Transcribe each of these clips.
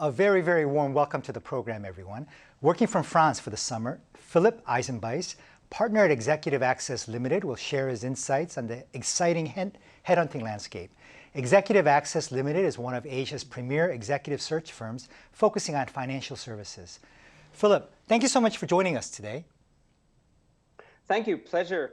A very, very warm welcome to the program, everyone. Working from France for the summer, 필립아이젠바이스, partner at XecutivAccess Limited, will share his insights on the exciting headhunting landscape. XecutivAccess Limited is one of Asia's premier executive search firms focusing on financial services. Philip, thank you so much for joining us today. Thank you. Pleasure.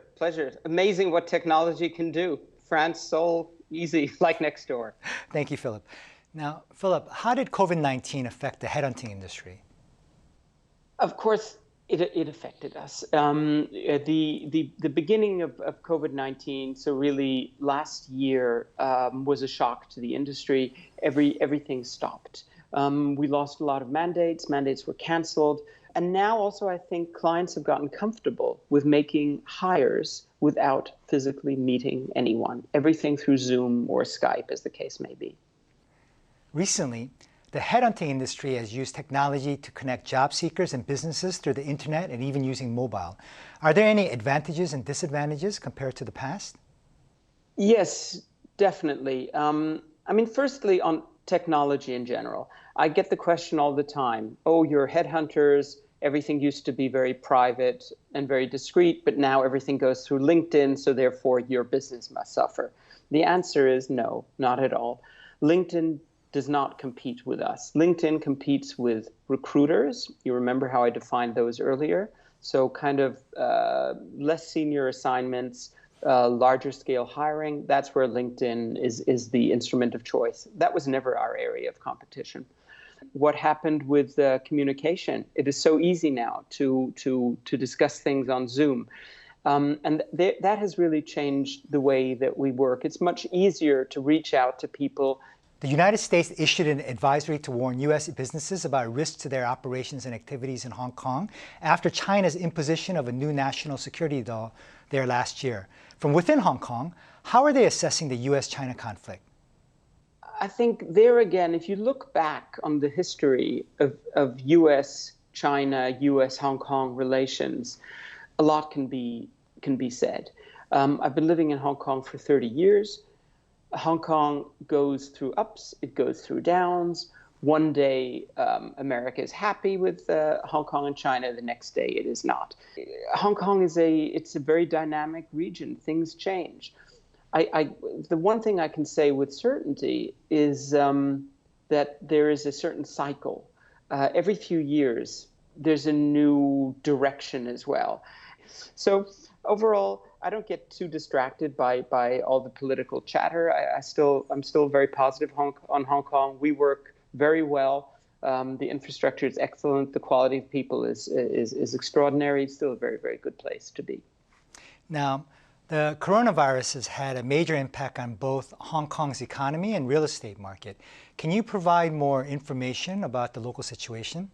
Amazing what technology can do. France, Seoul, easy, like next door. Thank you, Philip. Now, Philip, how did COVID-19 affect the headhunting industry? Of course, it affected us. The beginning of COVID-19, so really last year, was a shock to the industry. Everything stopped. We lost a lot of mandates. Mandates were canceled. And now also I think clients have gotten comfortable with making hires without physically meeting anyone. Everything through Zoom or Skype, as the case may be. Recently, the headhunting industry has used technology to connect job seekers and businesses through the internet and even using mobile. Are there any advantages and disadvantages compared to the past? Yes, definitely. Firstly, on technology in general, I get the question all the time, oh, you're headhunters, everything used to be very private and very discreet, but now everything goes through LinkedIn, so therefore your business must suffer. The answer is no, not at all. LinkedIn does not compete with us. LinkedIn competes with recruiters. You remember how I defined those earlier? So kind of less senior assignments, larger scale hiring, that's where LinkedIn is the instrument of choice. That was never our area of competition. What happened with communication? It is so easy now to discuss things on Zoom. And that has really changed the way that we work. It's much easier to reach out to people. The United States issued an advisory to warn U.S. businesses about risks to their operations and activities in Hong Kong after China's imposition of a new national security law there last year. From within Hong Kong, how are they assessing the U.S.-China conflict? I think there again, if you look back on the history of U.S.-China, U.S.-Hong Kong relations, a lot can be said. I've been living in Hong Kong for 30 years. Hong Kong goes through ups, it goes through downs. One day, America is happy with Hong Kong and China. The next day, it is not. Hong Kong it's a very dynamic region. Things change. The one thing I can say with certainty is that there is a certain cycle. Every few years, there's a new direction as well. So overall, I don't get too distracted by all the political chatter. I'm still very positive on Hong Kong. We work very well. The infrastructure is excellent. The quality of people is extraordinary. It's still a very, very good place to be. Now, the coronavirus has had a major impact on both Hong Kong's economy and real estate market. Can you provide more information about the local situation?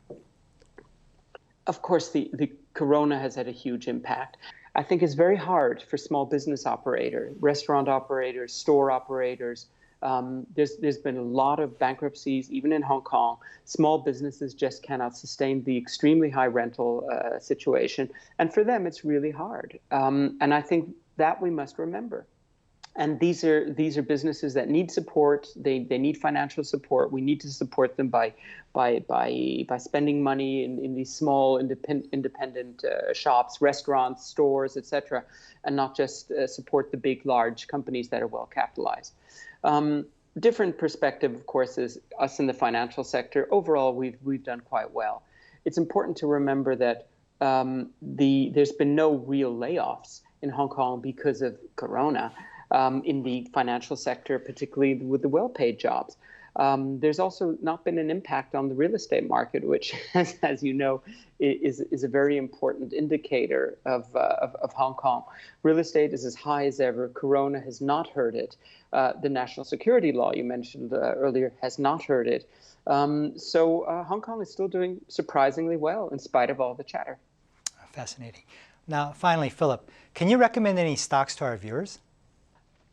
Of course, the corona has had a huge impact. I think it's very hard for small business operators, restaurant operators, store operators. There's been a lot of bankruptcies, even in Hong Kong. Small businesses just cannot sustain the extremely high rental situation. And for them, it's really hard. And I think that we must remember. And these are businesses that need support. They need financial support. We need to support them by spending money in these small independent shops, restaurants, stores, etc., and not just support the big, large companies that are well capitalized. Different perspective, of course, is us in the financial sector. Overall, we've done quite well. It's important to remember that there's been no real layoffs in Hong Kong because of corona. In the financial sector, particularly with the well-paid jobs. There's also not been an impact on the real estate market, which, as you know, is a very important indicator of Hong Kong. Real estate is as high as ever. Corona has not hurt it. The national security law you mentioned earlier has not hurt it. So Hong Kong is still doing surprisingly well in spite of all the chatter. Fascinating. Now, finally, Philip, can you recommend any stocks to our viewers?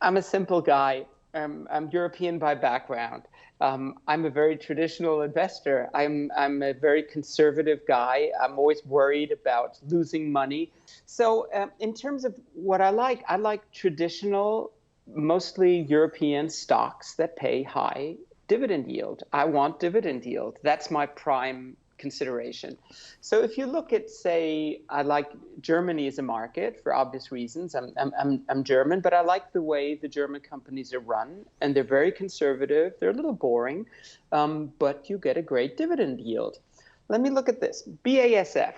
I'm a simple guy. I'm European by background. I'm a very traditional investor. I'm a very conservative guy. I'm always worried about losing money. So in terms of what I like traditional, mostly European stocks that pay high dividend yield. I want dividend yield. That's my prime consideration. So if you look at, say, I like Germany as a market for obvious reasons. I'm German, but I like the way the German companies are run, and they're very conservative. They're a little boring, but you get a great dividend yield. Let me look at this. BASF,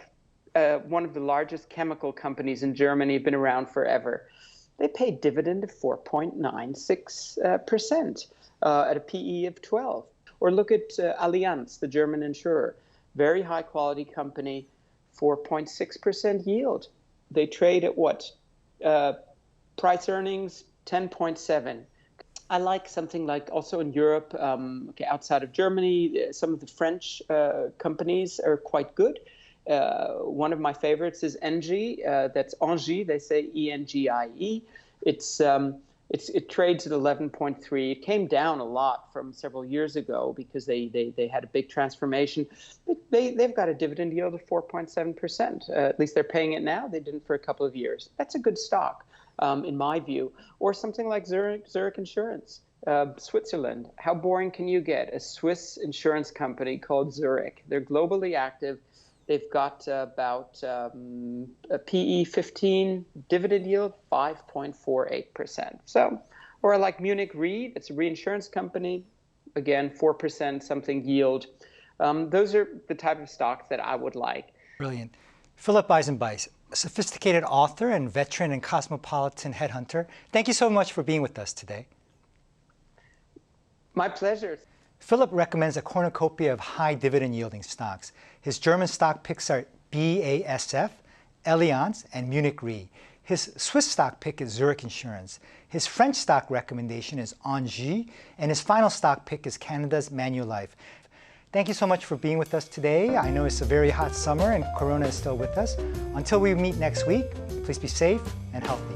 one of the largest chemical companies in Germany, have been around forever. They pay dividend of 4.96% at a PE of 12. Or look at Allianz, the German insurer. Very high quality company, 4.6% yield. They trade at what? Price earnings, 10.7. I like something like also in Europe, outside of Germany, some of the French companies are quite good. One of my favorites is Engie. That's Engie. They say E-N-G-I-E. It trades at 11.3. It came down a lot from several years ago because they had a big transformation. They've got a dividend yield of 4.7%. At least they're paying it now. They didn't for a couple of years. That's a good stock, in my view. Or something like Zurich Insurance, Switzerland. How boring can you get? A Swiss insurance company called Zurich. They're globally active. They've got about a PE 15, dividend yield 5.48%. So, or like Munich Re, it's a reinsurance company, again 4% something yield. Those are the type of stocks that I would like. Brilliant. 필립아이젠바이스, a sophisticated author and veteran and cosmopolitan headhunter. Thank you so much for being with us today. My pleasure. Philip recommends a cornucopia of high dividend yielding stocks. His German stock picks are BASF, Allianz, and Munich Re. His Swiss stock pick is Zurich Insurance. His French stock recommendation is Engie, and his final stock pick is Canada's Manulife. Thank you so much for being with us today. I know it's a very hot summer and Corona is still with us. Until we meet next week, please be safe and healthy.